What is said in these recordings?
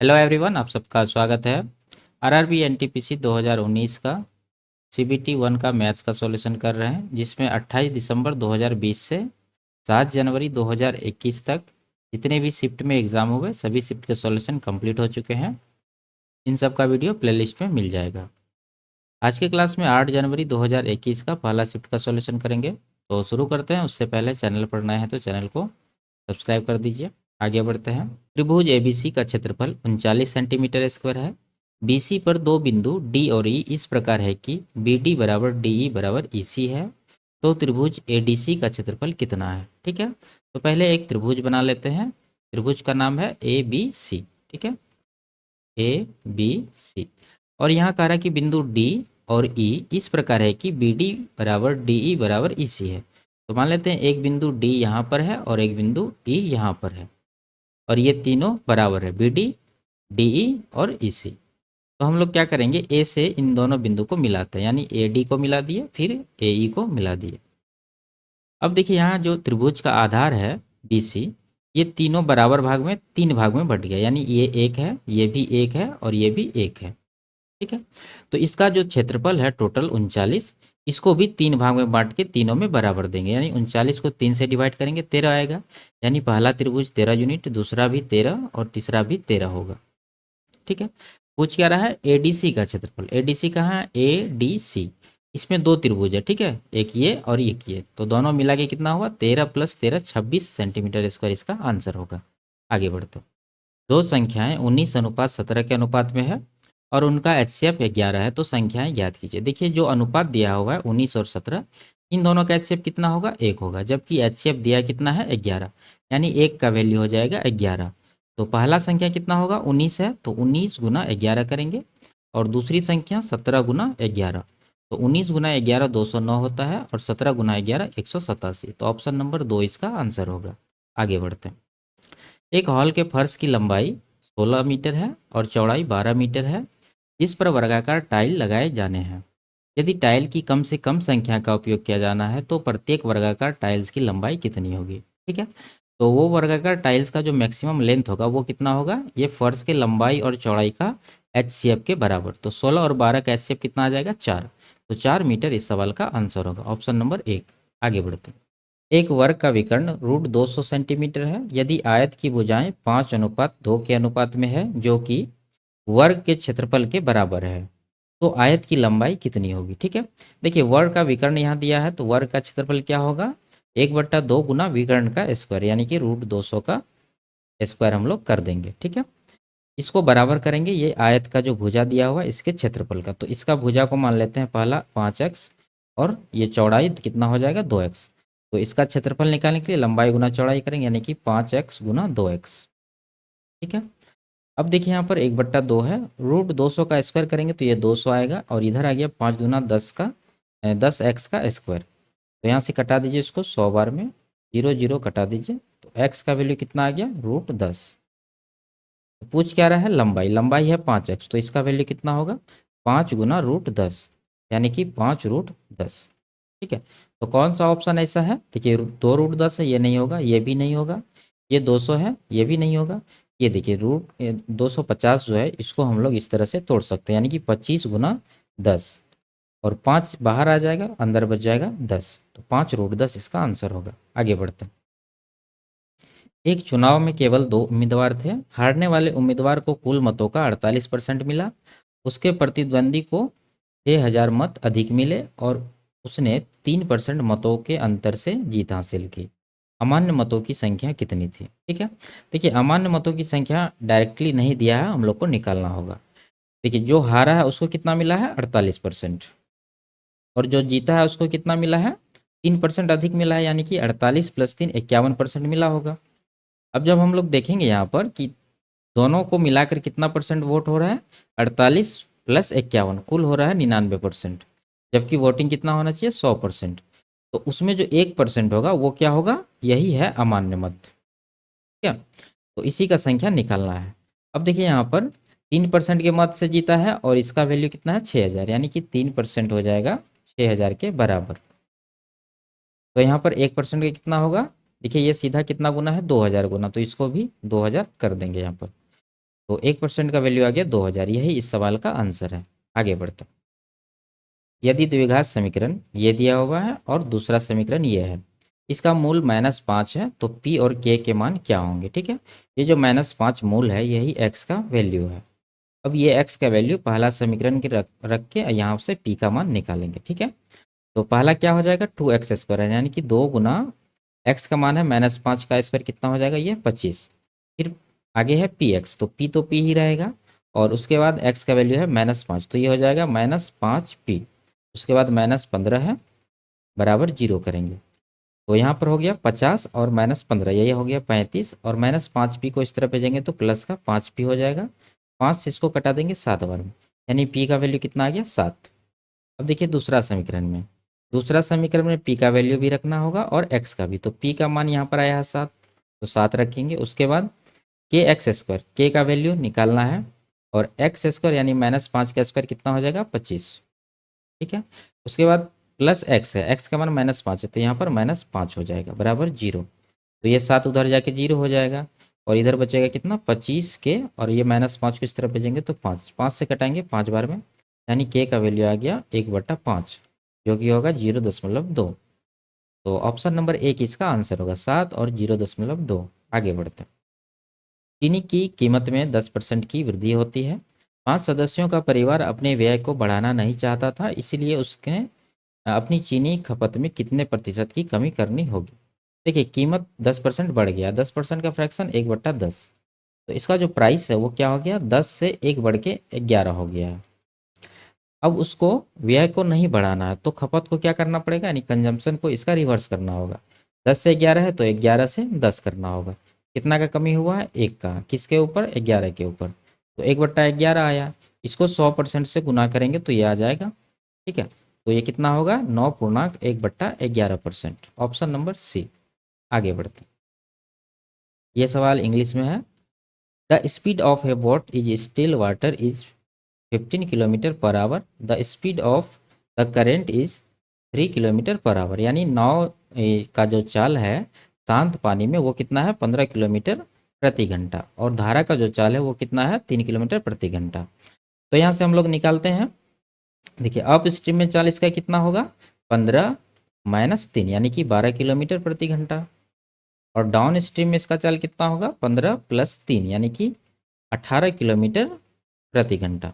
Hello everyone, आप सबका स्वागत है। आरआरबी एनटीपीसी 2019 का सीबीटी 1 का मैथ्स का सॉल्यूशन कर रहे हैं, जिसमें 28 दिसंबर 2020 से 7 जनवरी 2021 तक जितने भी शिफ्ट में एग्ज़ाम हुए सभी शिफ्ट के सॉल्यूशन कंप्लीट हो चुके हैं। इन सब का वीडियो प्लेलिस्ट में मिल जाएगा। आज के क्लास में 8 जनवरी 2021 का पहला शिफ्ट का सॉल्यूशन करेंगे। तो शुरू करते हैं। उससे पहले चैनल पर नए हैं तो चैनल को सब्सक्राइब कर दीजिए। आगे बढ़ते हैं। त्रिभुज एबीसी का क्षेत्रफल 39 सेंटीमीटर स्क्वायर है। बीसी पर दो बिंदु डी और ई इस प्रकार है कि बी डी बराबर डी ई बराबर ई सी है। तो त्रिभुज एडीसी का क्षेत्रफल कितना है? ठीक है, तो पहले एक त्रिभुज बना लेते हैं। त्रिभुज का नाम है ए बी सी। ठीक है, ए बी सी। और यहाँ कह रहा है कि बिंदु डी और ई इस प्रकार है कि बी डी बराबर डी ई बराबर ई सी है। तो मान लेते हैं एक बिंदु डी यहाँ पर है और एक बिंदु ई यहाँ पर है, और ये तीनों बराबर है, बी डी, डी ई और ई सी। तो हम लोग क्या करेंगे, ए से इन दोनों बिंदु को मिलाते हैं, यानी ए डी को मिला दिए, फिर ए ई को मिला दिए। अब देखिए यहाँ जो त्रिभुज का आधार है बी सी, ये तीनों बराबर भाग में, तीन भाग में बट गया, यानी ये एक है, ये भी एक है और ये भी एक है। ठीक है, तो इसका जो क्षेत्रफल है टोटल 39, इसको भी तीन भाग में बांट के तीनों में बराबर देंगे, यानी 39 को 3 से डिवाइड करेंगे 13 आएगा। यानी पहला त्रिभुज 13 यूनिट, दूसरा भी 13 और तीसरा भी 13 होगा। ठीक है, पूछ क्या रहा है एडीसी का क्षेत्रफल। एडीसी कहाँ है? A D C. इसमें दो त्रिभुज है, ठीक है, एक ये और एक ये, तो दोनों मिला के कितना हुआ? 13 + 13 26 सेंटीमीटर स्क्वायर इसका आंसर होगा। आगे बढ़ते हैं। दो संख्याएं 19:17 के अनुपात में है और उनका एचसीएफ 11 है, तो संख्याएं ज्ञात कीजिए। देखिए जो अनुपात दिया हुआ है 19 और 17, इन दोनों का एचसीएफ कितना होगा? 1 होगा, जबकि एचसीएफ दिया है कितना है? 11, यानी 1 का वैल्यू हो जाएगा 11। तो पहला संख्या कितना होगा? 19 है, तो 19 × 11 करेंगे, और दूसरी संख्या 17 × 11, तो 19 × 11 209 होता है, और 17 × 11 187। तो ऑप्शन नंबर 2 इसका आंसर होगा। आगे बढ़ते हैं। एक हॉल के फर्श की लंबाई 16 मीटर है और चौड़ाई 12 मीटर है, जिस पर वर्गाकार टाइल लगाए जाने हैं। यदि टाइल की कम से कम संख्या का उपयोग किया जाना है तो प्रत्येक वर्गाकार टाइल्स की लंबाई कितनी होगी? ठीक है, तो वो वर्गाकार टाइल्स का जो मैक्सिमम लेंथ होगा वो कितना होगा? ये फर्श के लंबाई और चौड़ाई का एचसीएफ के बराबर। तो 16 और 12 का एचसीएफ कितना आ जाएगा? 4। तो 4 मीटर इस सवाल का आंसर होगा, ऑप्शन नंबर 1। आगे बढ़ते हैं। एक वर्ग का विकर्ण √200 सेंटीमीटर है यदि आयत की भुजाएं 5:2 के अनुपात में है, जो कि वर्ग के क्षेत्रफल के बराबर है, तो आयत की लंबाई कितनी होगी? ठीक है, देखिए वर्ग का विकर्ण यहाँ दिया है, तो वर्ग का क्षेत्रफल क्या होगा? 1/2 गुना विकर्ण का स्क्वायर, यानी कि √200 का स्क्वायर हम लोग कर देंगे। ठीक है, इसको बराबर करेंगे ये आयत का जो भुजा दिया हुआ इसके क्षेत्रफल का। तो इसका भुजा को मान लेते हैं पहला 5x, और ये चौड़ाई कितना हो जाएगा? 2x। तो इसका क्षेत्रफल निकालने के लिए लंबाई गुना चौड़ाई करेंगे, यानी कि 5x × 2x। ठीक है, अब देखिए यहाँ पर 1/2 है, √200 का स्क्वायर करेंगे तो ये 200 आएगा, और इधर आ गया 5 दूना 10 का 10x का स्क्वायर। तो यहाँ से कटा दीजिए इसको 100 बार में, 0 0 कटा दीजिए, तो x का वैल्यू कितना आ गया? √10। पूछ क्या रहा है? लंबाई। लंबाई है 5x, तो इसका वैल्यू कितना होगा? 5 × √10, यानी कि 5 √10। ठीक है, तो कौन सा ऑप्शन ऐसा है? देखिए 2 √10 है, ये नहीं होगा, ये भी नहीं होगा, ये 200 है, ये भी नहीं होगा। ये देखिए √250 जो है इसको हम लोग इस तरह से तोड़ सकते हैं, यानी कि 25 × 10, और 5 बाहर आ जाएगा, अंदर बच जाएगा 10, तो 5 √10 इसका आंसर होगा। आगे बढ़ते हैं। एक चुनाव में केवल 2 उम्मीदवार थे। हारने वाले उम्मीदवार को कुल मतों का 48% मिला, उसके प्रतिद्वंदी को 6000 मत अधिक मिले, और उसने 3% मतों के अंतर से जीत हासिल की। अमान्य मतों की संख्या कितनी थी? ठीक है, देखिए अमान्य मतों की संख्या डायरेक्टली नहीं दिया है, हम लोग को निकालना होगा। देखिए जो हारा है उसको कितना मिला है? 48%, और जो जीता है उसको कितना मिला है? 3% अधिक मिला है, यानी कि 48 + 3 51% मिला होगा। अब जब हम लोग देखेंगे यहाँ पर कि दोनों को मिलाकर कितना परसेंट वोट हो रहा है? 48 + 51 कुल हो रहा है 99%, जबकि वोटिंग कितना होना चाहिए? 100%। तो उसमें जो 1% होगा वो क्या होगा? यही है अमान्य मत। ठीक है, तो इसी का संख्या निकालना है। अब देखिए यहाँ पर 3% के मत से जीता है, और इसका वैल्यू कितना है? 6000, यानी कि 3% हो जाएगा 6000 के बराबर। तो यहाँ पर 1% का कितना होगा? देखिए ये सीधा कितना गुना है? 2000 गुना, तो इसको भी 2000 कर देंगे यहाँ पर। तो 1% का वैल्यू आ गया 2000। यही इस सवाल का आंसर है। आगे बढ़ते हैं। यदि द्विघात समीकरण ये दिया हुआ है और दूसरा समीकरण ये है, इसका मूल -5 है, तो p और k के मान क्या होंगे। ठीक है, ये जो -5 मूल है यही x का वैल्यू है। अब ये x का वैल्यू पहला समीकरण के रख के यहाँ से p का मान निकालेंगे। ठीक है, तो पहला क्या हो जाएगा 2x² यानी कि 2 गुना x का मान है -5 का स्क्वायर कितना हो जाएगा ये 25। फिर आगे है px, तो p तो p ही रहेगा और उसके बाद x का वैल्यू है -5, तो ये हो जाएगा -5p। उसके बाद -15 है बराबर 0 करेंगे, तो यहाँ पर हो गया 50 और -15 यही हो गया 35 और -5p को इस तरफ भेजेंगे तो प्लस का 5p हो जाएगा। 5 से इसको कटा देंगे 7 बार में, यानी p का वैल्यू कितना आ गया 7। अब देखिए दूसरा समीकरण में, दूसरा समीकरण में p का वैल्यू भी रखना होगा और x का भी, तो p का मान यहाँ पर आया है 7, तो 7 रखेंगे। उसके बाद kx², k का वैल्यू निकालना है और x² यानी -5 का स्क्वायर कितना हो जाएगा 25। ठीक है, उसके बाद प्लस x है, x का मान -5 है, तो यहाँ पर -5 हो जाएगा बराबर 0। तो ये 7 उधर जाके 0 हो जाएगा और इधर बचेगा कितना 25 के, और ये -5 को इस तरफ भेजेंगे तो 5, 5 से कटाएंगे 5 बार में, यानी k का वैल्यू आ गया 1/5 जो कि होगा 0.2। तो ऑप्शन नंबर 1 इसका आंसर होगा 7 और 0.2। आगे बढ़ते हैं। चीनी की कीमत में 10% की वृद्धि होती है। 5 सदस्यों का परिवार अपने व्यय को बढ़ाना नहीं चाहता था, इसलिए उसने अपनी चीनी खपत में कितने प्रतिशत की कमी करनी होगी। देखिए कीमत 10% बढ़ गया, 10% का फ्रैक्शन 1/10, तो इसका जो प्राइस है वो क्या हो गया 10 से 1 बढ़ के 11 हो गया है। अब उसको व्यय को नहीं बढ़ाना है तो खपत को क्या करना पड़ेगा, यानी कंजम्पशन को इसका रिवर्स करना होगा। 10 से 11 है तो 11 से 10 करना होगा। कितना का कमी हुआ है 1 का, किसके ऊपर 11 के ऊपर, तो 1/11 आया। इसको 100% से गुना करेंगे तो ये आ जाएगा। ठीक है, तो ये कितना होगा 9.1/11%, ऑप्शन नंबर सी। आगे बढ़ते हैं। ये सवाल इंग्लिश में है। The speed of A boat is still water is 15 kilometre per hour, the speed of the current is 3 kilometre per hour, यानी नाव का जो चाल है शांत पानी में वो कितना है 15 किलोमीटर प्रति घंटा, और धारा का जो चाल है वो कितना है 3 किलोमीटर प्रति घंटा। तो यहाँ से हम लोग निकालते हैं। देखिए अप स्ट्रीम में चाल इसका कितना होगा 15 - 3 यानी कि 12 किलोमीटर प्रति घंटा, और डाउन स्ट्रीम में इसका चाल कितना होगा 15 + 3 यानी कि 18 किलोमीटर प्रति घंटा।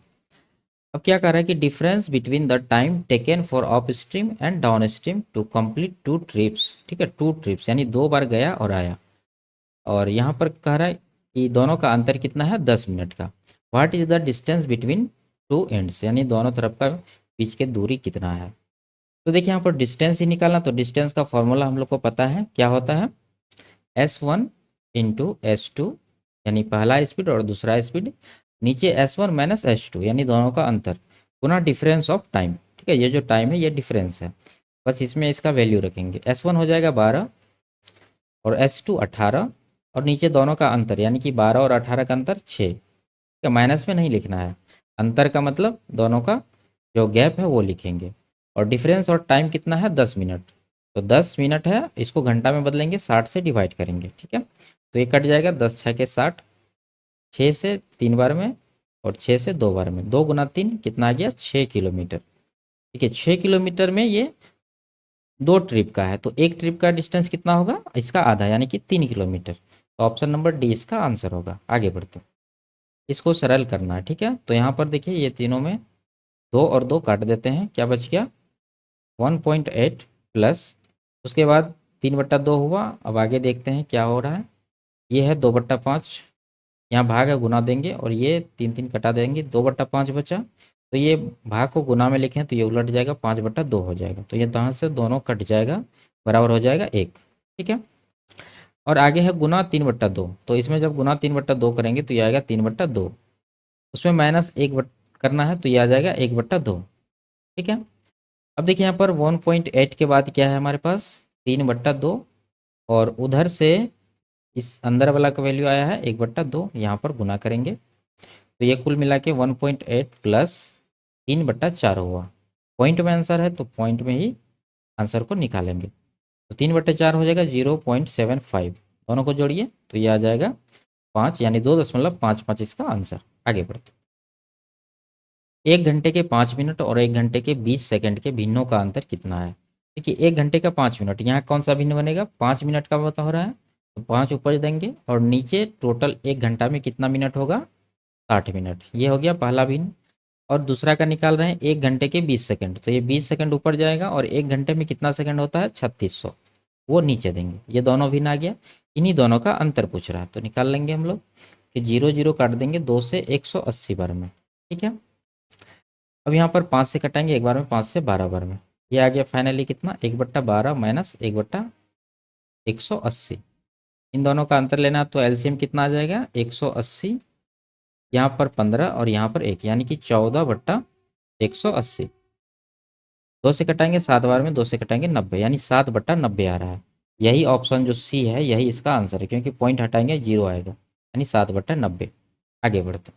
अब क्या कर रहा है कि difference between the time taken for up stream and down stream to complete 2 trips. ठीक है, 2 ट्रिप्स यानी 2 बार गया और आया, और यहाँ पर कह रहा है कि दोनों का अंतर कितना है 10 मिनट का। What is the distance between 2 ends, यानी दोनों तरफ का बीच के दूरी कितना है। तो देखिए यहाँ पर डिस्टेंस ही निकालना, तो डिस्टेंस का फॉर्मूला हम लोग को पता है क्या होता है, S1 × S2 यानी पहला स्पीड और दूसरा स्पीड, नीचे S1 - S2 यानी दोनों का अंतर, गुना डिफरेंस ऑफ टाइम। ठीक है, ये जो टाइम है ये डिफरेंस है, बस इसमें इसका वैल्यू रखेंगे। S1 हो जाएगा 12 और S2 18, और नीचे दोनों का अंतर यानी कि 12 और 18 का अंतर 6। ठीक है, माइनस में नहीं लिखना है, अंतर का मतलब दोनों का जो गैप है वो लिखेंगे, और डिफरेंस और टाइम कितना है 10 मिनट, तो 10 मिनट है, इसको घंटा में बदलेंगे 60 से डिवाइड करेंगे। ठीक है, तो ये कट जाएगा 10 × 6 = 60, 6 से 3 बार में और 6 से 2 बार में, 2 × 3 कितना आ गया 6 किलोमीटर। ठीक है, 6 किलोमीटर में ये 2 ट्रिप का है, तो एक ट्रिप का डिस्टेंस कितना होगा इसका आधा यानी कि 3 किलोमीटर, तो ऑप्शन नंबर डी इसका आंसर होगा। आगे बढ़ते हैं, इसको सरल करना है। ठीक है, तो यहाँ पर देखिए ये तीनों में 2 और 2 काट देते हैं, क्या बच गया 1.8 प्लस, उसके बाद 3/2 हुआ। अब आगे देखते हैं क्या हो रहा है, ये है 2/5, यहाँ भाग है गुना देंगे और ये 3 3 कटा देंगे, 2/5 बचा, तो ये भाग को गुना में लिखें तो ये उलट जाएगा 5/2 हो जाएगा, तो ये यहाँ से दोनों कट जाएगा, बराबर हो जाएगा 1। ठीक है, और आगे है गुना 3/2, तो इसमें जब गुना 3/2 करेंगे तो ये आएगा 3/2, उसमें -1 करना है तो ये आ जाएगा 1/2। ठीक है, अब देखिए यहाँ पर 1.8 के बाद क्या है हमारे पास 3/2, और उधर से इस अंदर वाला का वैल्यू आया है 1/2, यहाँ पर गुना करेंगे तो ये कुल मिला के 1.8 प्लस 3/4 हुआ। पॉइंट में आंसर है तो पॉइंट में ही आंसर को निकालेंगे, तो 3/4 हो जाएगा 0.75, दोनों को जोड़िए तो ये आ जाएगा 5 यानी 2.55 इसका आंसर। आगे बढ़ते। 1 घंटे के 5 मिनट और 1 घंटे के 20 सेकंड के भिन्नों का अंतर कितना है? देखिए 1 घंटे का 5 मिनट, यहाँ कौन सा भिन्न बनेगा? 5 मिनट का बता हो रहा है, तो 5 ऊपर देंगे और नीचे टोटल 1 घंटा में कितना मिनट होगा? 60 मिनट। ये हो गया पहला भिन्न। और दूसरा का निकाल रहे हैं 1 घंटे के 20 सेकंड, तो ये 20 सेकंड ऊपर जाएगा और 1 घंटे में कितना सेकंड होता है? 3600, वो नीचे देंगे। ये दोनों भिन्न आ गया। इन्हीं दोनों का अंतर पूछ रहा है, तो निकाल लेंगे हम लोग कि 0 0 काट देंगे 2 से 180 बार में। ठीक है, अब यहाँ पर 5 से कटाएंगे एक बार में, 5 से 12 बार में। ये आ गया फाइनली कितना? 1/12 माइनस 1/180। इन दोनों का अंतर लेना तो एलसीएम कितना आ जाएगा? 180, यहाँ पर 15 और यहाँ पर 1, यानी कि 14/180। 2 से कटाएंगे 7 बार में, 2 से कटाएंगे 90, यानी 7/90 आ रहा है। यही ऑप्शन जो सी है, यही इसका आंसर है, क्योंकि पॉइंट हटाएंगे 0 आएगा, यानी 7/90। आगे बढ़ते।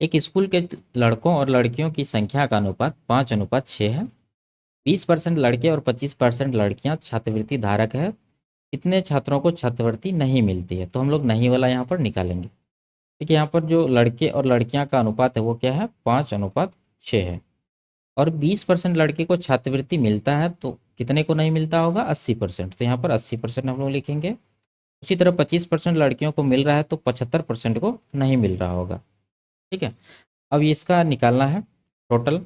एक स्कूल के लड़कों और लड़कियों की संख्या का अनुपात 5:6 है। 20% लड़के और 25% लड़कियां छात्रवृत्ति धारक है। कितने छात्रों को छात्रवृत्ति नहीं मिलती है? तो हम लोग नहीं वाला यहाँ पर निकालेंगे। देखिए यहाँ पर जो लड़के और लड़कियां का अनुपात है वो क्या है? 5:6 है। और 20% लड़के को छात्रवृत्ति मिलता है, तो कितने को नहीं मिलता होगा? 80%। तो यहाँ पर 80% हम लोग लिखेंगे। उसी तरह 25% लड़कियों को मिल रहा है, तो 75% को नहीं मिल रहा होगा। ठीक है, अब इसका निकालना है टोटल,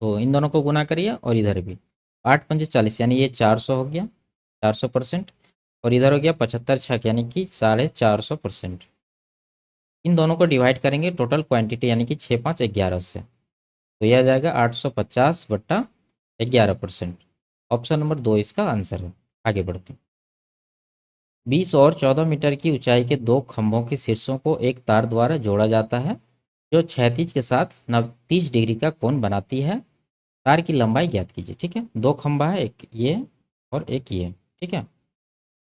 तो इन दोनों को गुना करिए और इधर भी 8×5 = 40, यानी ये 400 हो गया, 400%। और इधर हो गया 75 छक, यानी कि 450%। इन दोनों को डिवाइड करेंगे टोटल क्वांटिटी, यानी कि 6×5=11 से, तो यह आ जाएगा 850/11%। ऑप्शन नंबर 2 इसका आंसर है। आगे बढ़ते हैं। 20 और 14 मीटर की ऊंचाई के दो खंभों के शीर्षों को एक तार द्वारा जोड़ा जाता है, जो क्षैतिज के साथ 30 डिग्री का कोण बनाती है। तार की लंबाई ज्ञात कीजिए। ठीक है, दो खंभा है, एक ये और एक ये। ठीक है,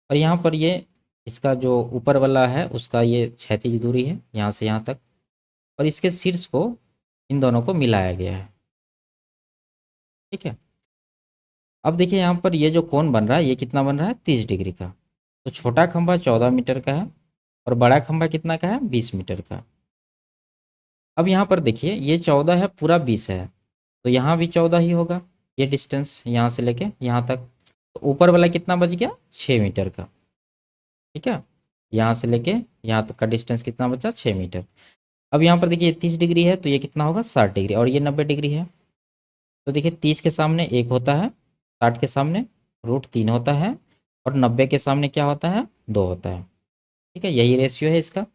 और यहाँ पर ये इसका जो ऊपर वाला है उसका ये क्षैतिज दूरी है यहाँ से यहाँ तक, और इसके शीर्ष को इन दोनों को मिलाया गया है। ठीक है, अब देखिए यहाँ पर ये जो कोण बन रहा है ये कितना बन रहा है? 30 डिग्री का। तो छोटा खंभा 14 मीटर का है और बड़ा खंभा कितना का है? 20 मीटर का। अब यहाँ पर देखिए ये 14 है, पूरा 20 है, तो यहाँ भी 14 ही होगा, ये डिस्टेंस यहाँ से लेके यहाँ तक। तो ऊपर वाला कितना बच गया? 6 मीटर का। ठीक है, यहाँ से लेके यहाँ तक का डिस्टेंस कितना बचा? 6 मीटर। अब यहाँ पर देखिए 30 डिग्री है, तो ये कितना होगा? 60 डिग्री, और ये 90 डिग्री है। तो देखिए 30 के सामने 1 होता है, 60 के सामने √3 होता है, और 90 के सामने क्या होता है? 2 होता है। ठीक है, यही रेशियो है इसका।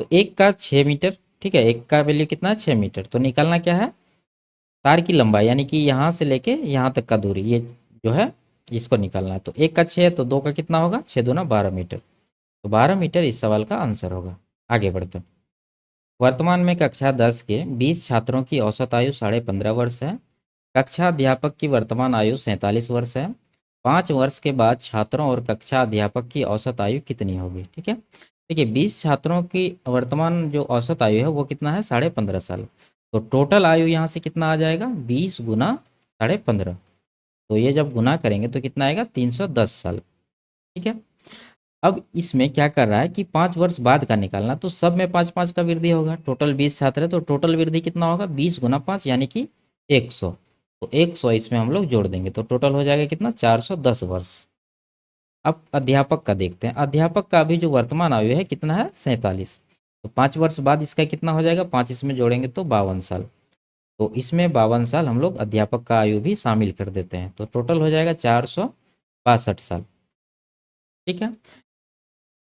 तो एक का 6 मीटर, ठीक है, एक का वैल्यू कितना है? 6 मीटर। तो निकालना क्या है? तार की लंबाई, यानी कि यहाँ से लेके यहाँ तक का दूरी, ये जो है इसको निकालना है। तो एक का 6 है, तो 2 का कितना होगा? 6 दूना 12 मीटर। तो 12 मीटर इस सवाल का आंसर होगा। आगे बढ़ते हैं। वर्तमान में कक्षा 10 के 20 छात्रों की औसत आयु 15.5 वर्ष है। कक्षा अध्यापक की वर्तमान आयु 47 वर्ष है। 5 वर्ष के बाद छात्रों और कक्षा अध्यापक की औसत आयु कितनी होगी? ठीक है, देखिए 20 छात्रों की वर्तमान जो औसत आयु है वो कितना है? 15.5 साल। तो टोटल आयु यहाँ से कितना आ जाएगा? 20 गुना 15.5। तो ये जब गुना करेंगे तो कितना आएगा? 310 साल। ठीक है, अब इसमें क्या कर रहा है कि 5 वर्ष बाद का निकालना, तो सब में 5-5 का वृद्धि होगा। टोटल 20 छात्र है, तो टोटल वृद्धि कितना होगा? 20 गुना 5, यानी कि 100। तो 100 इसमें हम लोग जोड़ देंगे, तो टोटल हो जाएगा कितना? 410 वर्ष। अब अध्यापक का देखते हैं। अध्यापक का अभी जो वर्तमान आयु है कितना है? 47। तो 5 वर्ष बाद इसका कितना हो जाएगा? 5 इसमें जोड़ेंगे तो 52 साल। तो इसमें 52 साल हम लोग अध्यापक का आयु भी शामिल कर देते हैं, तो टोटल हो जाएगा 462 साल। ठीक है,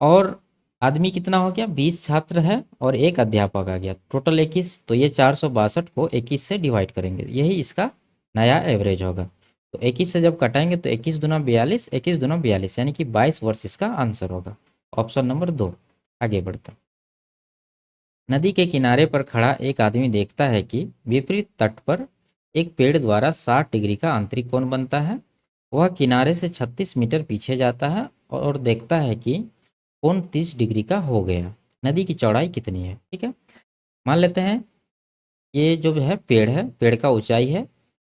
और आदमी कितना हो गया? 20 छात्र है और एक अध्यापक आ गया, टोटल 21। तो ये 462 को 21 से डिवाइड करेंगे, यही इसका नया एवरेज होगा। तो 21 से जब कटाएंगे तो 21 दूना 42, 21 दूना 42, यानी कि 22 वर्ष इसका आंसर होगा। Option number 2। आगे बढ़ते हैं। नदी के किनारे पर खड़ा एक आदमी देखता है कि विपरीत तट पर एक पेड़ द्वारा 60 डिग्री का आंतरिक कोण बनता है। वह किनारे से 36 मीटर पीछे जाता है और देखता है कि कोण 30 डिग्री का हो गया। नदी की चौड़ाई कितनी है? ठीक है, मान लेते हैं ये जो है पेड़ है, पेड़ का ऊंचाई है,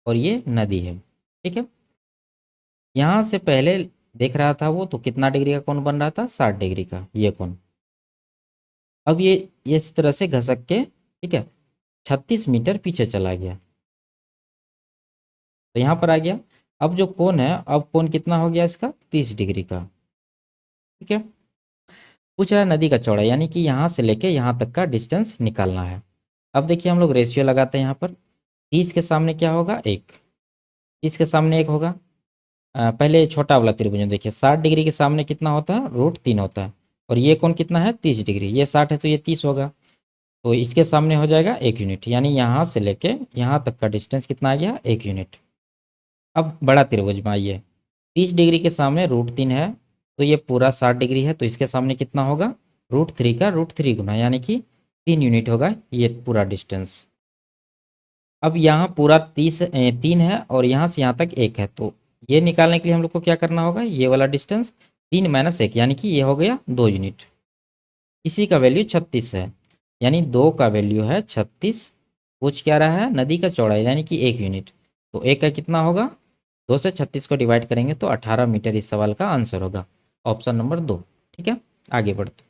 और ये नदी है। ठीक है, यहाँ से पहले देख रहा था वो, तो कितना डिग्री का कोण बन रहा था, 60 डिग्री का ये कोण। अब ये इस तरह से घसक के, ठीक है, 36 मीटर पीछे चला गया, तो यहाँ पर आ गया। अब जो कोण है, अब कोण कितना हो गया इसका, 30 डिग्री का। ठीक है, पूछ रहा है नदी का चौड़ा, यानी कि यहाँ से लेके यहाँ तक का डिस्टेंस निकालना है। अब देखिए हम लोग रेशियो लगाते हैं यहाँ पर। 30 के सामने क्या होगा, 1। 30 के सामने 1 होगा। पहले छोटा वाला त्रिभुज देखिए, 60 डिग्री के सामने कितना होता है, √3 होता है। और ये कोण कितना है, 30 डिग्री। ये 60 है तो ये 30 होगा, तो इसके सामने हो जाएगा 1 यूनिट, यानी यहाँ से लेके यहाँ तक का डिस्टेंस कितना आ गया, 1 यूनिट। अब बड़ा त्रिभुज में आइए, 30 डिग्री के सामने √3 है, तो ये पूरा 60 डिग्री है, तो इसके सामने कितना होगा, √3 का √3 गुना, यानी कि 3 यूनिट होगा ये पूरा डिस्टेंस। अब यहाँ पूरा 3 है और यहाँ से यहाँ तक 1 है, तो ये निकालने के लिए हम लोग को क्या करना होगा, ये वाला डिस्टेंस 3 - 1, यानी कि ये हो गया 2 यूनिट। इसी का वैल्यू 36 है, यानी 2 का वैल्यू है 36। पूछ क्या रहा है, नदी का चौड़ाई, यानी कि 1 यूनिट। तो 1 का कितना होगा, 2 से 36 को डिवाइड करेंगे तो 18 मीटर इस सवाल का आंसर होगा, ऑप्शन नंबर 2। ठीक है, आगे बढ़ते।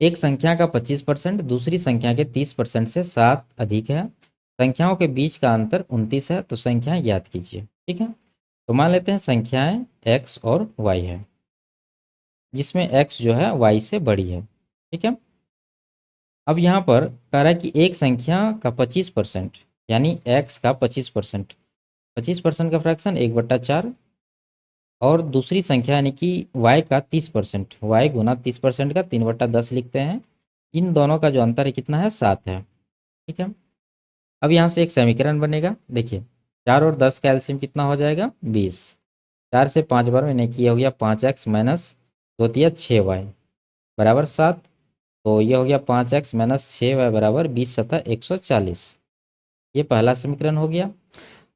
एक संख्या का 25% दूसरी संख्या के 30% से 7 अधिक है। संख्याओं के बीच का अंतर 29 है, तो संख्याएं ज्ञात कीजिए। ठीक है, तो मान लेते हैं संख्याएं x और y है, जिसमें x जो है y से बड़ी है। ठीक है, अब यहाँ पर कह रहा है कि एक संख्या का 25%, यानी x का 25%, 25% का फ्रैक्शन 1/4, और दूसरी संख्या यानी कि y का 30%, y गुना 30% का 3/10 लिखते हैं। इन दोनों का जो अंतर है कितना है, 7 है। ठीक है, अब यहाँ से एक समीकरण बनेगा। देखिए 4 और 10 का एलसीएम कितना हो जाएगा, 20। 4 से 5 बार मैंने किया, हो गया 5x माइनस 2 6y बराबर 7। तो ये हो गया 5x माइनस 6y बराबर 20 × 140। ये पहला समीकरण हो गया।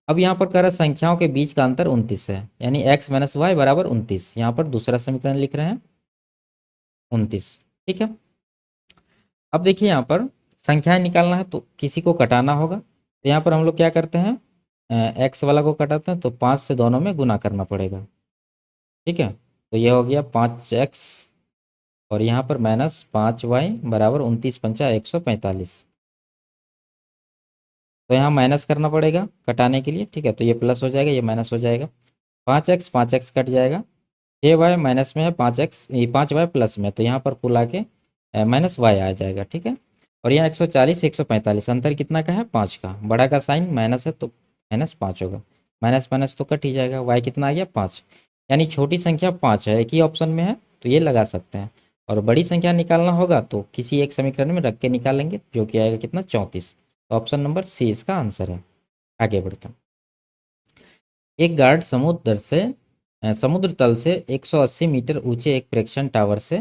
अब यहाँ पर कह रहा है संख्याओं के बीच का अंतर 29 है, यानी x माइनस वाई बराबर 29। यहाँ पर दूसरा समीकरण लिख रहे हैं 29। ठीक है, अब देखिए यहाँ पर संख्याएं निकालना है तो किसी को कटाना होगा, तो यहाँ पर हम लोग क्या करते हैं, एक्स वाला को कटाते हैं, तो 5 से दोनों में गुना करना पड़ेगा। ठीक है, तो ये हो गया 5x, और यहाँ पर -5y बराबर 29×5 = 145। तो यहाँ माइनस करना पड़ेगा कटाने के लिए। ठीक है, तो ये प्लस हो जाएगा, ये माइनस हो जाएगा। 5x कट जाएगा, 6y माइनस में है, 5x ये 5y प्लस में, तो यहाँ पर कुल आके -y आ जाएगा। ठीक है, और यहाँ 140 145 अंतर कितना का है, 5 का। बड़ा का साइन माइनस है तो -5 होगा, माइनस माइनस तो कट ही जाएगा। y कितना आ गया, 5, यानी छोटी संख्या 5 है, एक ही ऑप्शन में है, तो ये लगा सकते हैं। और बड़ी संख्या निकालना होगा तो किसी एक समीकरण में रख के निकालेंगे, जो कि आएगा कितना, 34। तो ऑप्शन नंबर सी इसका आंसर है। आगे बढ़ता हूँ। एक गार्ड समुद्र तल से 180 मीटर ऊंचे एक प्रेक्षण टावर से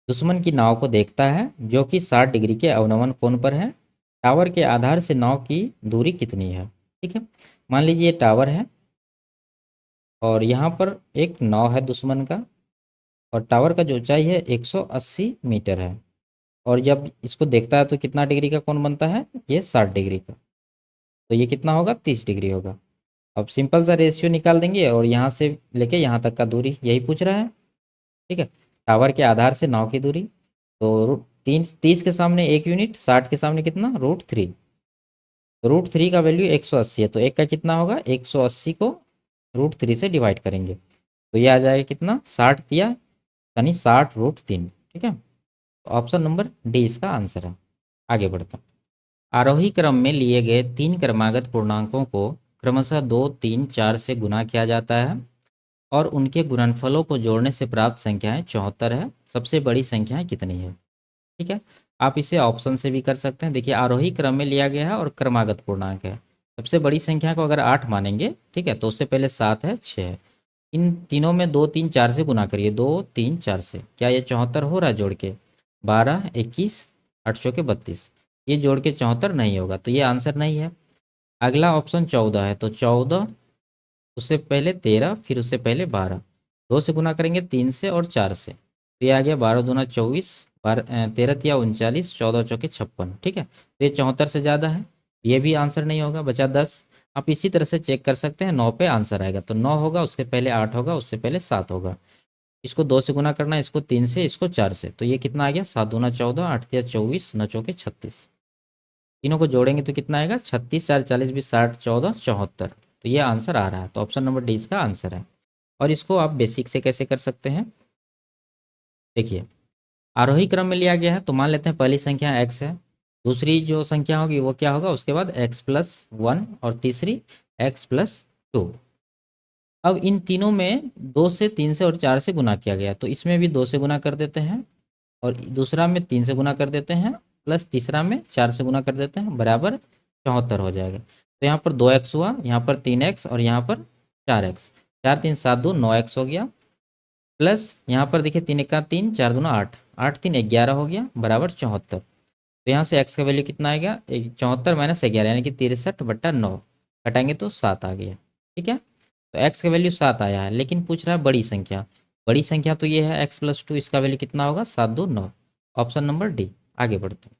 दुश्मन की नाव को देखता है, जो कि 60 डिग्री के अवनमन कोण पर है। टावर के आधार से नाव की दूरी कितनी है। ठीक है, मान लीजिए ये टावर है और यहाँ पर एक नाव है दुश्मन का, और टावर का जो ऊंचाई है 180 मीटर है, और जब इसको देखता है तो कितना डिग्री का कोण बनता है, ये 60 डिग्री का। तो ये कितना होगा, 30 डिग्री होगा। अब सिंपल सा रेशियो निकाल देंगे, और यहाँ से लेके यहाँ तक का दूरी यही पूछ रहा है। ठीक है, टावर के आधार से नाव की दूरी, तो 30 के सामने 1 यूनिट, 60 के सामने कितना, √3। तो √3 का वैल्यू 180 है, तो एक का कितना होगा, 180 को √3 से डिवाइड करेंगे, तो ये आ जाएगा कितना, 60 दिया, यानी 60√3। ठीक है, तो ऑप्शन नंबर डी इसका आंसर है। आगे बढ़ता हूँ। आरोही क्रम में लिए गए 3 क्रमागत पूर्णांकों को क्रमशः 2, 3, 4 से गुना किया जाता है, और उनके गुणनफलों को जोड़ने से प्राप्त संख्याएं 74 है। सबसे बड़ी संख्याएं कितनी है। ठीक है, आप इसे ऑप्शन से भी कर सकते हैं। देखिए आरोही क्रम में लिया गया है और क्रमागत पूर्णांक है। सबसे बड़ी संख्या को अगर 8 मानेंगे, ठीक है, तो उससे पहले 7 है, 6 है। इन तीनों में 2, 3, 4 से गुना करिए, 2, 3, 4 से, क्या ये 74 हो रहा है जोड़ के, 12, 21, 8 चौके 32। ये जोड़ के 74 नहीं होगा, तो ये आंसर नहीं है। अगला ऑप्शन 14 है, तो 14, उससे पहले 13, फिर उससे पहले 12, 2 से गुना करेंगे 3 से और 4 से, तो ये आ गया 12 दूना 24, 13 तिया 39, 14 चौके 56। ठीक है, तो ये 74 से ज़्यादा है, ये भी आंसर नहीं होगा। बचा 10, आप इसी तरह से चेक कर सकते हैं। 9 पे आंसर आएगा तो 9 होगा, उसके पहले 8 होगा, उससे पहले 7 होगा। इसको 2 से गुना करना है, इसको 3 से, इसको 4 से, तो ये कितना आ गया 7 दूना 14, 8 तिया 24, 9 चौके 36। तीनों को जोड़ेंगे तो कितना आएगा 36, 4 40 20 60 14 74। तो ये आंसर आ रहा है, तो ऑप्शन नंबर डी इसका आंसर है। और इसको आप बेसिक से कैसे कर सकते हैं, देखिए आरोही क्रम में लिया गया है, तो मान लेते हैं पहली संख्या x है, दूसरी जो संख्या होगी वो क्या होगा, उसके बाद x+1 और तीसरी x+2। अब इन तीनों में 2 से, 3 से और 4 से गुना किया गया, तो इसमें भी 2 से गुना कर देते हैं, और दूसरा में 3 से गुना कर देते हैं, प्लस तीसरा में 4 से गुना कर देते हैं, बराबर 74 हो जाएगा। तो यहाँ पर 2x हुआ, यहाँ पर 3x और यहाँ पर 4x, 4 3 7 2 9x हो गया, प्लस यहाँ पर देखिए 3 1 3, 4 2 8, 8 3 11 हो गया, बराबर 74। तो यहाँ से x का वैल्यू कितना आएगा, 74 माइनस 11 यानी कि 63/9, घटाएंगे तो 7 आ गया। ठीक है, तो x का वैल्यू 7 आया है, लेकिन पूछ रहा है बड़ी संख्या। बड़ी संख्या तो ये है x+2, इसका वैल्यू कितना होगा 7 2 9, ऑप्शन नंबर डी। आगे बढ़ते हैं।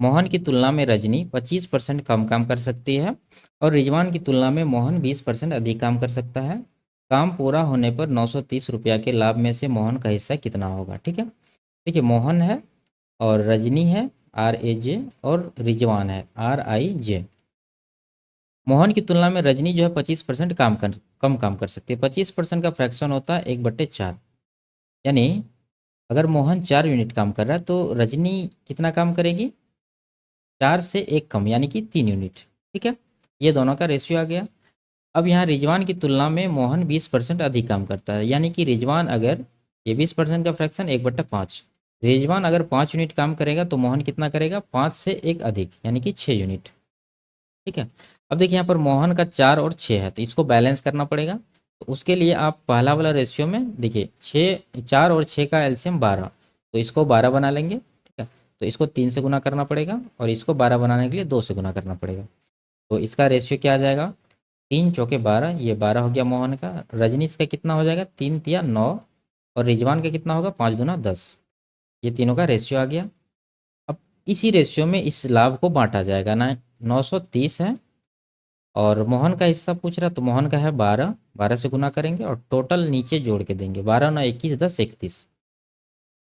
मोहन की तुलना में रजनी 25% कम काम कर सकती है और रिजवान की तुलना में मोहन 20% अधिक काम कर सकता है। काम पूरा होने पर 930 रुपया के लाभ में से मोहन का हिस्सा कितना होगा। ठीक है, देखिए मोहन है और रजनी है RAJ और रिजवान है RIJ। मोहन की तुलना में रजनी जो है 25% कम काम कर सकती है। 25% का फ्रैक्शन होता है 1/4, यानी अगर मोहन 4 यूनिट काम कर रहा है तो रजनी कितना काम करेगी, 4 से 1 कम, यानी कि 3 यूनिट। ठीक है, ये दोनों का रेशियो आ गया। अब यहाँ रिजवान की तुलना में मोहन 20% अधिक काम करता है, यानी कि रिजवान अगर, ये 20% का फ्रैक्शन 1/5, रिजवान अगर 5 यूनिट काम करेगा तो मोहन कितना करेगा, 5 से 1 अधिक, यानी कि 6 यूनिट। ठीक है, अब देखिए यहाँ पर मोहन का 4 और 6 है, तो इसको बैलेंस करना पड़ेगा। तो उसके लिए आप पहला वाला रेशियो में देखिए 4 और 6 का एलसीएम 12, तो इसको 12 बना लेंगे। ठीक है, तो इसको 3 से गुना करना पड़ेगा और इसको 12 बनाने के लिए 2 से गुना करना पड़ेगा। तो इसका रेशियो क्या आ जाएगा, 3 चौके 12, ये 12 हो गया मोहन का। रजनीश का कितना हो जाएगा, 3 तिया 9, और रिजवान का कितना होगा, 5 दूना 10। ये तीनों का रेशियो आ गया। अब इसी रेशियो में इस लाभ को बांटा जाएगा ना, 930 है और मोहन का हिस्सा पूछ रहा, तो मोहन का है 12, 12 से गुना करेंगे और टोटल नीचे जोड़ के देंगे, 12 9 21 10 31,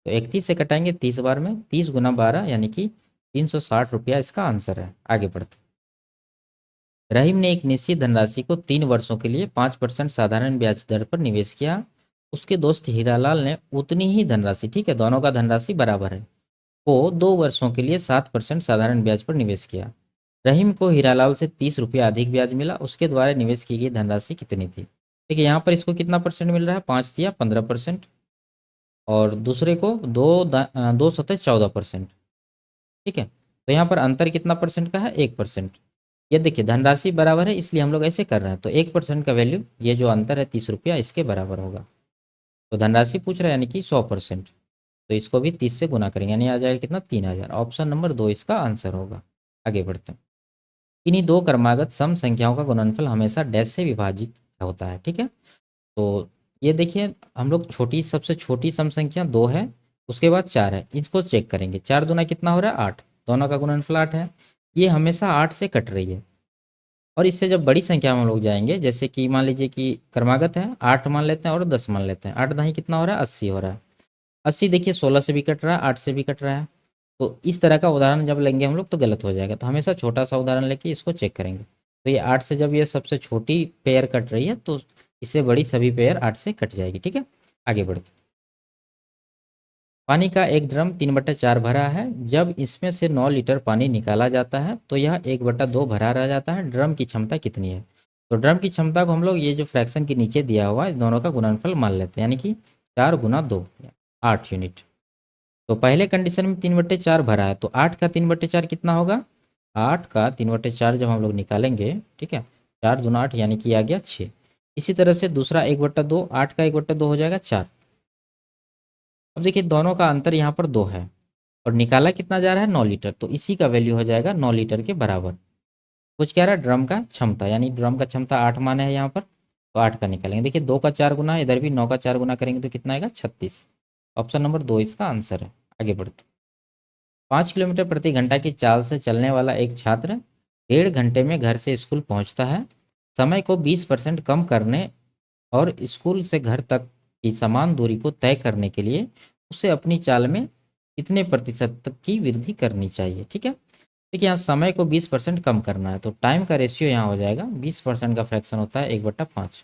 तो 31 से कटाएंगे 30 बार में, 30 गुना 12 यानी कि 360 रुपया इसका आंसर है। आगे बढ़ते। रहीम ने एक निश्चित धनराशि को 3 वर्षों के लिए 5% साधारण ब्याज दर पर निवेश किया। उसके दोस्त हीरालाल ने उतनी ही धनराशि, ठीक है दोनों का धनराशि बराबर है, को 2 वर्षों के लिए 7% साधारण ब्याज पर निवेश किया। रहीम को हीरालाल से 30 रुपया अधिक ब्याज मिला, उसके द्वारा निवेश की गई धनराशि कितनी थी। देखिए यहाँ पर इसको कितना परसेंट मिल रहा है, 5 दिया 15%, और दूसरे को 2 सतह 14%। ठीक है, तो यहाँ पर अंतर कितना परसेंट का है, 1%। ये देखिए धनराशि बराबर है इसलिए हम लोग ऐसे कर रहे हैं, तो 1% का वैल्यू, ये जो अंतर है 30 रुपया, इसके बराबर होगा। तो धनराशि पूछ रहा है यानी कि 100%, तो इसको भी 30 से गुना करेंगे, यानी आ जाएगा कितना, 3000। ऑप्शन नंबर 2 इसका आंसर होगा। आगे बढ़ते हैं। इन्हीं दो क्रमागत सम संख्याओं का गुणनफल हमेशा डैश से विभाजित होता है। ठीक है, तो ये देखिए हम लोग सबसे छोटी सम संख्या 2 है, उसके बाद 4 है, इसको चेक करेंगे। 4 दूना कितना हो रहा है, 8, दोनों का गुणनफल 8 है। ये हमेशा 8 से कट रही है, और इससे जब बड़ी संख्या में हम लोग जाएंगे, जैसे कि मान लीजिए कि क्रमागत है 8 मान लेते हैं और 10 मान लेते हैं, 8 दही कितना हो रहा है, 80 हो रहा है। 80 देखिए 16 से भी कट रहा है, 8 से भी कट रहा है, तो इस तरह का उदाहरण जब लेंगे हम लोग तो गलत हो जाएगा, तो हमेशा छोटा सा उदाहरण लेके इसको चेक करेंगे। तो ये 8 से जब ये सबसे छोटी पेयर कट रही है तो इससे बड़ी सभी पेयर 8 से कट जाएगी। ठीक है, आगे बढ़ते। पानी का एक ड्रम 3/4 भरा है, जब इसमें से 9 लीटर पानी निकाला जाता है तो यह 1/2 भरा रह जाता है। ड्रम की क्षमता कितनी है। तो ड्रम की क्षमता को हम लोग ये जो फ्रैक्शन के नीचे दिया हुआ है दोनों का गुणनफल मान लेते हैं, यानी कि 4 गुना 2, 8 यूनिट। तो पहले कंडीशन में 3/4 भरा है, तो 8 का 3/4 कितना होगा, 8 का 3/4 जब हम लोग निकालेंगे, ठीक है, 4 दूना 8 यानी कि आ गया 6। इसी तरह से दूसरा 1/2, 8 का 1/2 हो जाएगा 4। अब देखिए दोनों का अंतर यहाँ पर 2 है और निकाला कितना जा रहा है, 9 लीटर, तो इसी का वैल्यू हो जाएगा 9 लीटर के बराबर। कुछ कह रहा है ड्रम का क्षमता, यानी ड्रम का क्षमता 8 माने है यहाँ पर, तो 8 का निकालेंगे। देखिए 2 का 4 गुना, इधर भी 9 का 4 गुना करेंगे तो कितना आएगा, 36। ऑप्शन नंबर 2 इसका आंसर है। आगे बढ़ते। 5 किलोमीटर प्रति घंटा की चाल से चलने वाला एक छात्र 1.5 घंटे में घर से स्कूल पहुंचता है। समय को 20% कम करने और स्कूल से घर तक की समान दूरी को तय करने के लिए उसे अपनी चाल में कितने प्रतिशत तक की वृद्धि करनी चाहिए। ठीक है, देखिए यहाँ समय को 20% कम करना है, तो टाइम का रेशियो यहाँ हो जाएगा 20% का फ्रैक्शन होता है 1/5।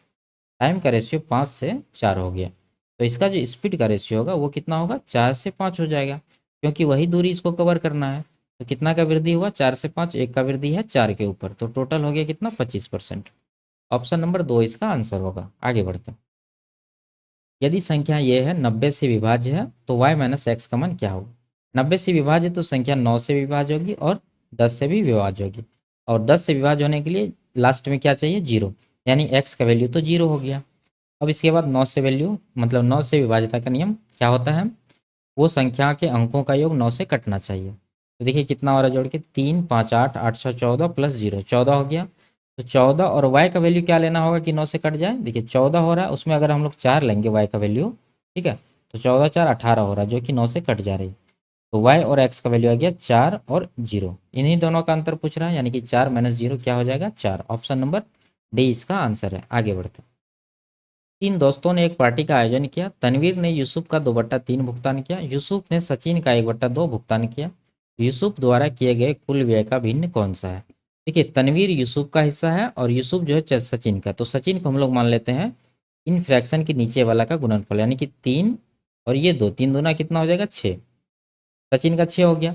टाइम का रेशियो 5 से 4 हो गया, तो इसका जो स्पीड का रेशियो होगा वो कितना होगा, 4 से 5 हो जाएगा, क्योंकि वही दूरी इसको कवर करना है। तो कितना का वृद्धि हुआ, 4 से 5, एक का वृद्धि है 4 के ऊपर, तो टोटल हो गया कितना, 25%। ऑप्शन नंबर 2 इसका आंसर होगा। आगे बढ़ते हैं। यदि संख्या ये है 90 से विभाज्य है तो y माइनस एक्स का मान क्या होगा। 90 से विभाज्य तो संख्या 9 से विभाज्य होगी और 10 से भी विभाज्य होगी, और 10 से विभाज्य होने के लिए लास्ट में क्या चाहिए, 0, यानी x का वैल्यू तो 0 हो गया। अब इसके बाद 9 से वैल्यू मतलब 9 से विभाज्यता का नियम क्या होता है, वो संख्या के अंकों का योग 9 से कटना चाहिए। तो देखिए कितना हो रहा है जोड़ के, 3 5 8 8 6 14 प्लस 0 14 हो गया। तो 14 और y का वैल्यू क्या लेना होगा कि 9 से कट जाए, देखिए 14 हो रहा है, उसमें अगर हम लोग 4 लेंगे y का वैल्यू, ठीक है, तो 14 4 18 हो रहा है, जो कि 9 से कट जा रही है। तो y और x का वैल्यू आ गया 4 और 0, इन्हीं दोनों का अंतर पूछ रहा है, यानी कि 4 माइनस 0 क्या हो जाएगा, 4। ऑप्शन नंबर डी इसका आंसर है। आगे बढ़ते हैं। 3 दोस्तों ने एक पार्टी का आयोजन किया। तनवीर ने यूसुफ का 2/3 भुगतान किया, यूसुफ ने सचिन का 1/2 भुगतान किया। यूसुफ द्वारा किए गए कुल व्यय का भिन्न कौन सा है। देखिए तनवीर यूसुफ का हिस्सा है और यूसुफ जो है सचिन का, तो सचिन को हम लोग मान लेते हैं इन फ्रैक्शन के नीचे वाला का गुणनफल, यानी कि 3 और ये 2, 3 दूना कितना हो जाएगा, 6। सचिन का 6 हो गया,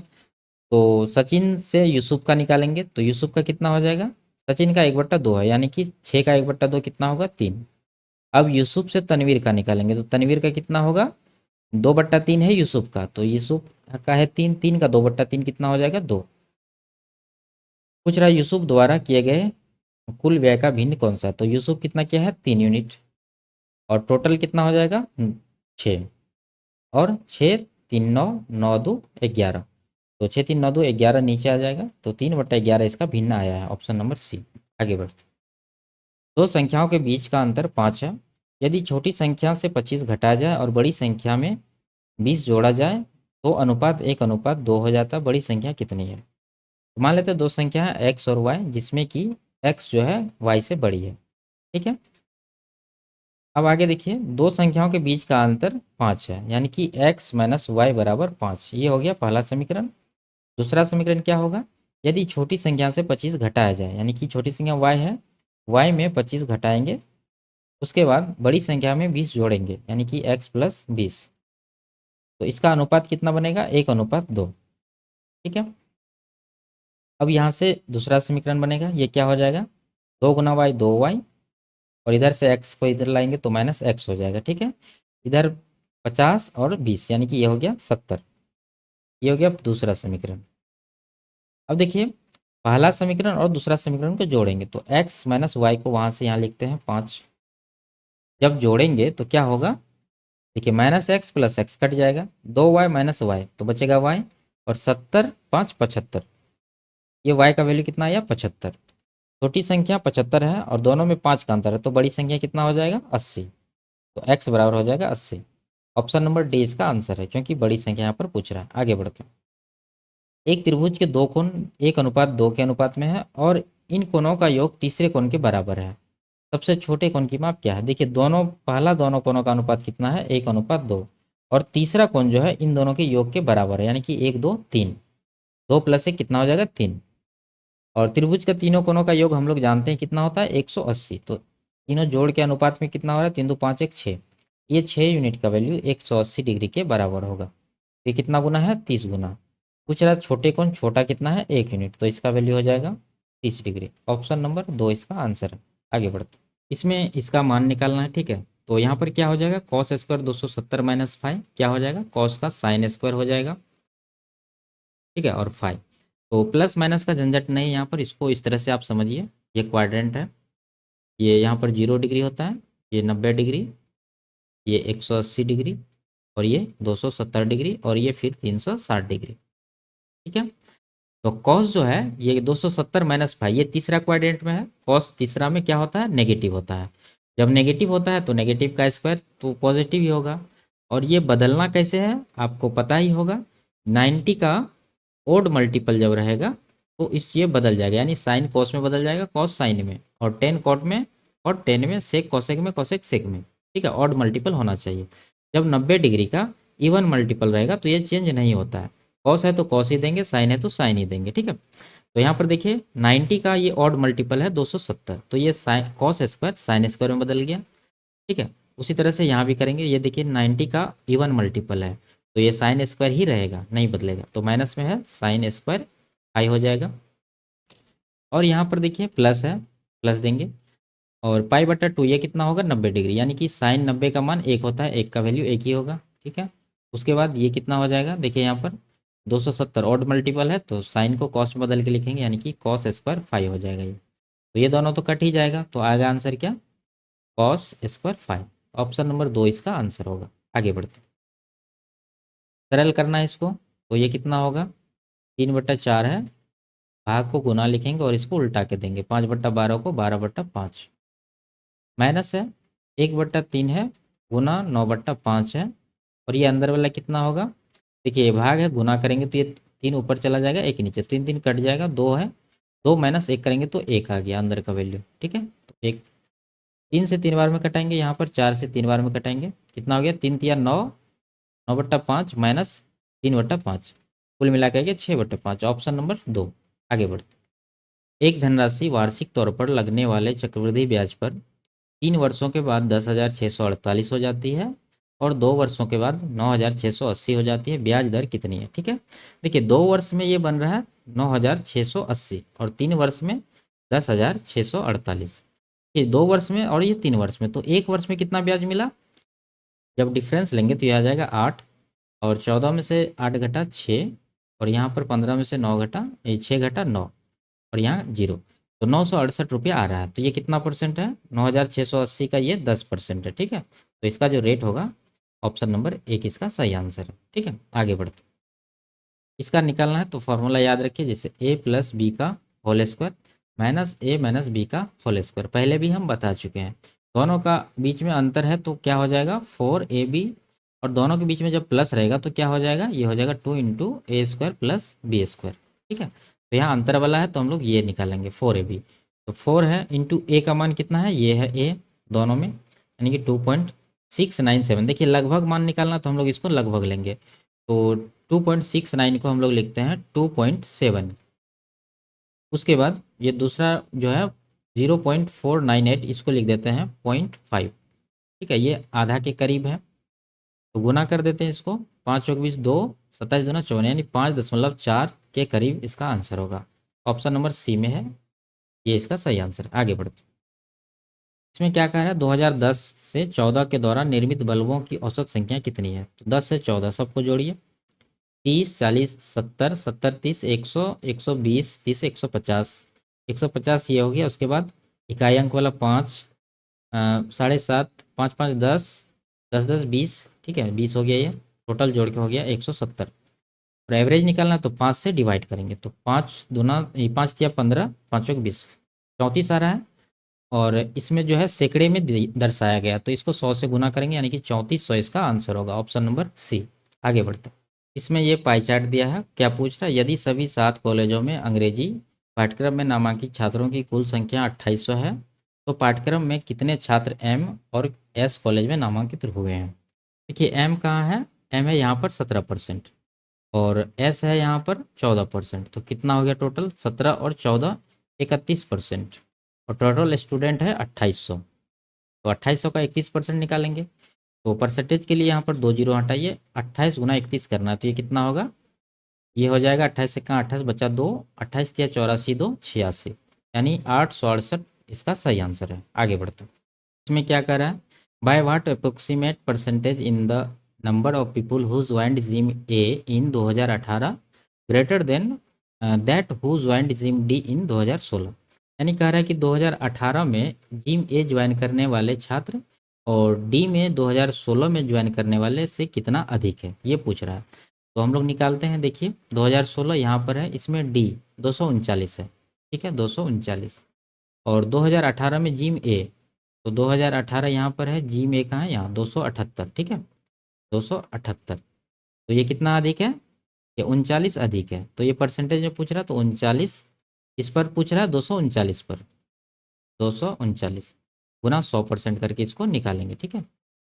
तो सचिन से यूसुफ का निकालेंगे तो यूसुफ का कितना हो जाएगा, सचिन का 1/2 है, यानी कि 6 का 1/2 कितना होगा, 3। अब यूसुफ से तनवीर का निकालेंगे तो तनवीर का कितना होगा, 2/3 है यूसुफ का, तो यूसुफ का है 3, 3 का 2/3 कितना हो जाएगा, 2। पूछ रहा है यूसुफ द्वारा किए गए कुल व्यय का भिन्न कौन सा, तो यूसुफ कितना किया है, 3 यूनिट, और टोटल कितना हो जाएगा, 6, और 6 3 9 9 2 11, तो 6 3 9 2 11 नीचे आ जाएगा, तो 3/11 इसका भिन्न आया है। Option number C. आगे बढ़ते। दो संख्याओं के बीच का अंतर 5 है। यदि छोटी संख्या से 25 घटाया जाए और बड़ी संख्या में 20 जोड़ा जाए तो अनुपात 1:2 हो जाता है। बड़ी संख्या कितनी है। तो मान लेते हैं दो संख्या है एक्स और वाई, जिसमें कि एक्स जो है वाई से बड़ी है। ठीक है, अब आगे देखिए, दो संख्याओं के बीच का अंतर 5 है, यानी कि x माइनस वाई बराबर 5। ये हो गया पहला समीकरण। दूसरा समीकरण क्या होगा, यदि छोटी संख्या से 25 घटाया जाए, यानी कि छोटी संख्या y है, y में 25 घटाएंगे, उसके बाद बड़ी संख्या में 20 जोड़ेंगे, यानी कि x प्लस 20, तो इसका अनुपात कितना बनेगा, 1:2। ठीक है, अब यहाँ से दूसरा समीकरण बनेगा, ये क्या हो जाएगा, 2 गुना वाई 2y, और इधर से x को इधर लाएंगे तो माइनस एक्स हो जाएगा। ठीक है, इधर 50 और 20, यानी कि ये हो गया 70। ये हो गया दूसरा समीकरण। अब देखिए, पहला समीकरण और दूसरा समीकरण को जोड़ेंगे तो x माइनस वाई को वहाँ से यहाँ लिखते हैं 5, जब जोड़ेंगे तो क्या होगा, देखिए minus x plus x cut जाएगा, 2y माइनस वाई तो बचेगा y, और 70 5 75, ये y का वैल्यू कितना आया, 75। छोटी संख्या 75 है और दोनों में 5 का अंतर है, तो बड़ी संख्या कितना हो जाएगा, 80, तो x बराबर हो जाएगा 80। ऑप्शन नंबर डी इसका आंसर है, क्योंकि बड़ी संख्या यहाँ पर पूछ रहा है। आगे बढ़ते हैं। एक त्रिभुज के दो कोण 1:2 के अनुपात में है और इन कोणों का योग तीसरे कोण के बराबर है। सबसे छोटे कोण की माप क्या है। देखिए पहला दोनों कोणों का अनुपात कितना है, 1:2, और तीसरा कोण जो है इन दोनों के योग के बराबर है, यानी कि 1 2 3, 2 + 1 कितना हो जाएगा, 3। और त्रिभुज का तीनों कोणों का योग हम लोग जानते हैं कितना होता है, 180, तो तीनों जोड़ के अनुपात में कितना हो रहा है, 3 2 5 1 6, ये 6 यूनिट का वैल्यू 180 डिग्री के बराबर होगा। ये कितना गुना है, 30 गुना। पूछ रहा है छोटे कोण छोटा कितना है, 1 यूनिट, तो इसका वैल्यू हो जाएगा 30 डिग्री। ऑप्शन नंबर 2 इसका आंसर है। आगे बढ़ते, इसमें इसका मान निकालना है। ठीक है, तो यहाँ पर क्या हो जाएगा, कॉस स्क्वायर 270 माइनस 5 क्या हो जाएगा, कॉस का साइन स्क्वायर हो जाएगा। ठीक है, और 5, तो प्लस माइनस का झंझट नहीं यहाँ पर, इसको इस तरह से आप समझिए, ये क्वाड्रेंट है, ये यहाँ पर 0 डिग्री होता है, ये 90 डिग्री, ये 180 डिग्री, और ये 270 डिग्री, और ये फिर 360 डिग्री। ठीक है, तो कॉस जो है ये 270 माइनस 5, ये तीसरा क्वाड्रेंट में है। कॉस तीसरा में क्या होता है, नेगेटिव होता है। जब नेगेटिव होता है तो नेगेटिव का स्क्वायर तो पॉजिटिव ही होगा। और ये बदलना कैसे है आपको पता ही होगा, 90 का ओड मल्टीपल जब रहेगा तो इस ये बदल जाएगा, यानी साइन कॉस में बदल जाएगा, कॉस साइन में, और टेन कॉट में, और टेन में, सेक कॉसेक में, कॉसेक सेक में। ठीक है, ऑड मल्टीपल होना चाहिए। जब 90 डिग्री का इवन मल्टीपल रहेगा तो ये चेंज नहीं होता है। कॉस है तो कॉस ही देंगे, साइन है तो साइन ही देंगे। ठीक है, तो यहाँ पर देखिए 90 का ये ऑड मल्टीपल है 270, तो ये sine cos square sine square में बदल गया। ठीक है, उसी तरह से यहाँ भी करेंगे, ये देखिए 90 का इवन मल्टीपल है तो ये साइन स्क्वायर ही रहेगा, नहीं बदलेगा, तो माइनस में है साइन स्क्वायर आई हो जाएगा। और यहाँ पर देखिए प्लस है, प्लस देंगे, और पाई बटा 2 ये कितना होगा 90 डिग्री, यानी कि साइन 90 का मान 1 होता है, 1 का वैल्यू 1 ही होगा। ठीक है, उसके बाद ये कितना हो जाएगा, देखिए यहाँ पर 270 ऑड मल्टीपल है तो साइन को कॉस में बदल के लिखेंगे, यानी कि कॉस स्क्वायर 5 हो जाएगा ये। तो ये दोनों तो कट ही जाएगा, तो आएगा आंसर क्या, कॉस स्क्वायर 5। ऑप्शन नंबर 2 इसका आंसर होगा। आगे बढ़ते, सरल करना है इसको, तो ये कितना होगा 3/4 है, भाग को गुना लिखेंगे और इसको उल्टा के देंगे, 5/12 को 12/5, माइनस है 1/3 है, गुना 9/5 है, और ये अंदर वाला कितना होगा, देखिए ये भाग है, गुना करेंगे तो ये 3 ऊपर चला जाएगा, 1 नीचे, 3 3 कट जाएगा, 2 है, 2 माइनस 1 करेंगे तो 1 आ गया अंदर का वैल्यू। ठीक है, तो 1 3 से 3 बार में कटाएंगे, यहाँ पर 4 से 3 बार में कटाएंगे, कितना हो गया 3 तिया 9, 9/5 माइनस 3/5, कुल मिला के 6/5, ऑप्शन नंबर 2। आगे बढ़ते, एक धनराशि वार्षिक तौर पर लगने वाले चक्रवृद्धि ब्याज पर 3 वर्षों के बाद 10,648 हो जाती है, और 2 वर्षों के बाद 9,680 हो जाती है। ब्याज दर कितनी है। ठीक है, देखिए 2 वर्ष में ये बन रहा है 9,680, और 3 वर्ष में 10,648। ये 2 वर्ष में और ये 3 वर्ष में, तो 1 वर्ष में कितना ब्याज मिला, जब डिफरेंस लेंगे तो ये आ जाएगा 8, और 14 में से 8 घटा 6, और यहाँ पर 15 में से 9 घटा 6 घटा 9, और यहाँ 0, तो 968 रुपया आ रहा है। तो ये कितना परसेंट है, 9,680 का ये 10% है। ठीक है, तो इसका जो रेट होगा ऑप्शन नंबर 1 इसका सही आंसर है। ठीक है, आगे बढ़ते, इसका निकालना है तो फॉर्मूला याद रखिए, जैसे ए प्लस बी का होल स्क्वायर माइनस ए माइनस बी का होल स्क्वायर, पहले भी हम बता चुके हैं। दोनों का बीच में अंतर है तो क्या हो जाएगा 4ab, और दोनों के बीच में जब प्लस रहेगा तो क्या हो जाएगा, ये हो जाएगा 2 × a² प्लस b²। ठीक है, तो यहाँ अंतर वाला है तो हम लोग ये निकालेंगे 4ab, तो 4 है इंटू ए का मान कितना है, ये है ए दोनों में, यानी कि 2.697। देखिए लगभग मान निकालना तो हम लोग इसको लगभग लेंगे, तो 2.69 को हम लोग लिखते हैं 2.7। उसके बाद ये दूसरा जो है 0.498 इसको लिख देते हैं 0.5। ठीक है, ये आधा के करीब है, तो गुना कर देते हैं इसको, 5 चौक 20 2, 27 दूना 54, यानी 5.4 के करीब इसका आंसर होगा। ऑप्शन नंबर सी में है, ये इसका सही आंसर है। आगे बढ़ते, इसमें क्या कह रहा है 2010 से 14 के दौरान निर्मित बल्बों की औसत संख्या कितनी है, तो 10 से 14 सबको जोड़िए, 30 40 70 70 30 100 120 30 150, 150 ये हो गया। उसके बाद इकाई अंक वाला 5, 7.5 5 5 10 10 10 20, ठीक है 20 हो गया, ये टोटल जोड़ के हो गया 170। और एवरेज निकालना तो 5 से डिवाइड करेंगे, तो 5 दूना 5 या 15 5 20 34 आ रहा है, और इसमें जो है सैकड़े में दर्शाया गया, तो इसको 100 से गुना करेंगे, यानी कि 3400 इसका आंसर होगा। Option number C. आगे बढ़ते, इसमें ये पाई चार्ट दिया है, क्या पूछ रहा है, यदि सभी 7 कॉलेजों में अंग्रेजी पाठ्यक्रम में नामांकित छात्रों की कुल संख्या 2800 है, तो पाठ्यक्रम में कितने छात्र एम और एस कॉलेज में नामांकित हुए हैं। देखिए एम कहाँ है, एम है यहाँ पर 17%, और एस है यहाँ पर 14%, तो कितना हो गया टोटल 17 और 14 31%, और टोटल स्टूडेंट है 2800, तो 2800 का 31% निकालेंगे, तो परसेंटेज के लिए यहाँ पर 2 जीरो हटाइए, 28 गुना 31 करना है, तो ये कितना होगा, ये हो जाएगा 28 से कहाँ 28 बचा 2, 28 या 84 2 86, यानी 868 इसका सही आंसर है। आगे बढ़ते, इसमें क्या कर रहा है, by what approximate percentage in the number of people who joined gym A in 2018 greater than that who joined gym D in 2016, यानी कह रहा है कि 2018 में जिम ए ज्वाइन करने वाले छात्र और डी में 2016 में ज्वाइन करने वाले से कितना अधिक है, ये पूछ रहा है। तो हम लोग निकालते हैं, देखिए 2016 यहाँ पर है, इसमें डी 239 है, ठीक है 239, और 2018 में जिम ए, तो 2018 यहाँ पर है, जिम ए कहाँ है यहाँ 278, ठीक है 278, तो ये कितना अधिक है, ये 39 अधिक है, तो ये परसेंटेज में पूछ रहा तो 39 इस पर पूछ रहा है 239 पर, 239 गुना 100% करके इसको निकालेंगे। ठीक है,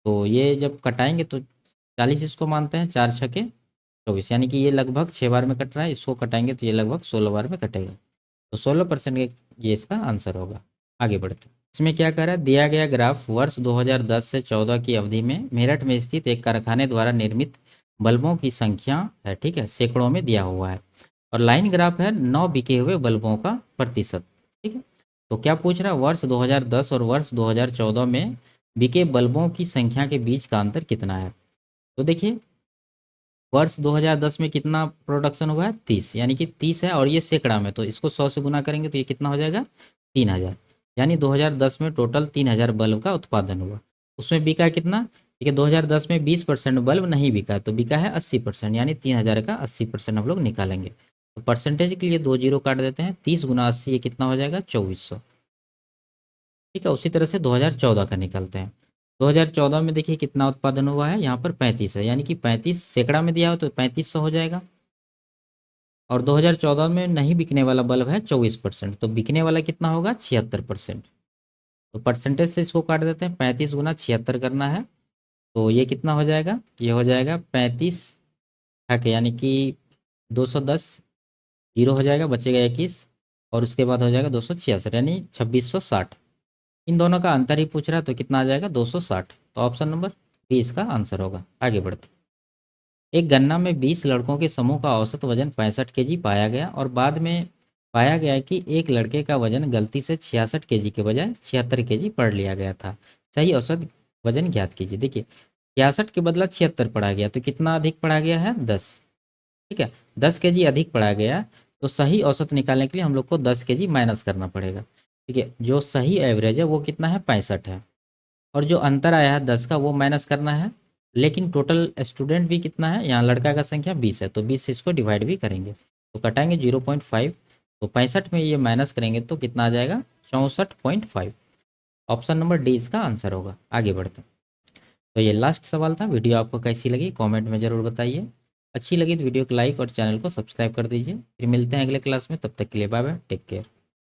तो ये जब कटाएंगे तो 40 इसको मानते हैं, 4 छके 24, यानी कि ये लगभग 6 बार में कट रहा है, इसको कटाएंगे तो ये लगभग 16 बार में कटेगा, तो 16% ये इसका आंसर होगा। आगे बढ़ते हैं। इसमें क्या कह रहा है, दिया गया ग्राफ वर्ष 2010 से 14 की अवधि में मेरठ में स्थित एक कारखाने द्वारा निर्मित बल्बों की संख्या है, ठीक है, सैकड़ों में दिया हुआ है, और लाइन ग्राफ है 9 बिके हुए बल्बों का प्रतिशत। ठीक है, तो क्या पूछ रहा है, वर्ष 2010 और वर्ष 2014 में बिके बल्बों की संख्या के बीच का अंतर कितना है। तो देखिए वर्ष 2010 में कितना प्रोडक्शन हुआ है, 30, यानी कि 30 है, और ये सैकड़ा में, तो इसको 100 से गुना करेंगे तो ये कितना हो जाएगा, 3000, यानी 2010 में टोटल 3000 बल्ब का उत्पादन हुआ। उसमें बिका कितना, देखिए 2010 में 20% बल्ब नहीं बिका, तो बिका है 80%, यानी 3000 का 80% हम लोग निकालेंगे। तो परसेंटेज के लिए 2 जीरो काट देते हैं, 30 गुना 80 ये कितना हो जाएगा, 2400। ठीक है, उसी तरह से 2014 का निकालते हैं। 2014 में देखिए कितना उत्पादन हुआ है, यहाँ पर 35 है, यानी कि 35 सैकड़ा में दिया हो तो 3500 हो जाएगा, और 2014 में नहीं बिकने वाला बल्ब है 24%, तो बिकने वाला कितना होगा, 76%। तो परसेंटेज से इसको काट देते हैं, 35 गुना 76 करना है, तो ये कितना हो जाएगा, ये हो जाएगा 35 है, यानी कि 210, जीरो हो जाएगा, बचेगा 21, और उसके बाद हो जाएगा 266, यानी 2660। इन दोनों का अंतर ही पूछ रहा है, तो कितना आ जाएगा, 260। तो ऑप्शन नंबर बी इसका आंसर होगा। आगे बढ़ते, एक गन्ना में 20 लड़कों के समूह का औसत वजन 65 केजी पाया गया, और बाद में पाया गया कि एक लड़के का वजन गलती से 66 केजी के बजाय 76 केजी पढ़ लिया गया था। सही औसत वजन ज्ञात कीजिए। देखिए 66 के बदला 76 पढ़ा गया, तो कितना अधिक पढ़ा गया है, 10। ठीक है, 10 केजी अधिक पढ़ा गया, तो सही औसत निकालने के लिए हम लोग को 10 केजी माइनस करना पड़ेगा। ठीक है, जो सही एवरेज है वो कितना है, 65 है, और जो अंतर आया है 10 का वो माइनस करना है, लेकिन टोटल स्टूडेंट भी कितना है, यहाँ लड़का का संख्या 20 है, तो 20 से इसको डिवाइड भी करेंगे, तो कटाएंगे 0.5, तो 65 में ये माइनस करेंगे तो कितना आ जाएगा, 64.5। ऑप्शन नंबर डी इसका आंसर होगा। आगे बढ़ते हैं। तो ये लास्ट सवाल था। वीडियो आपको कैसी लगी कमेंट में ज़रूर बताइए। अच्छी लगी तो वीडियो को लाइक और चैनल को सब्सक्राइब कर दीजिए। फिर मिलते हैं अगले क्लास में, तब तक के लिए बाय बाय, टेक केयर।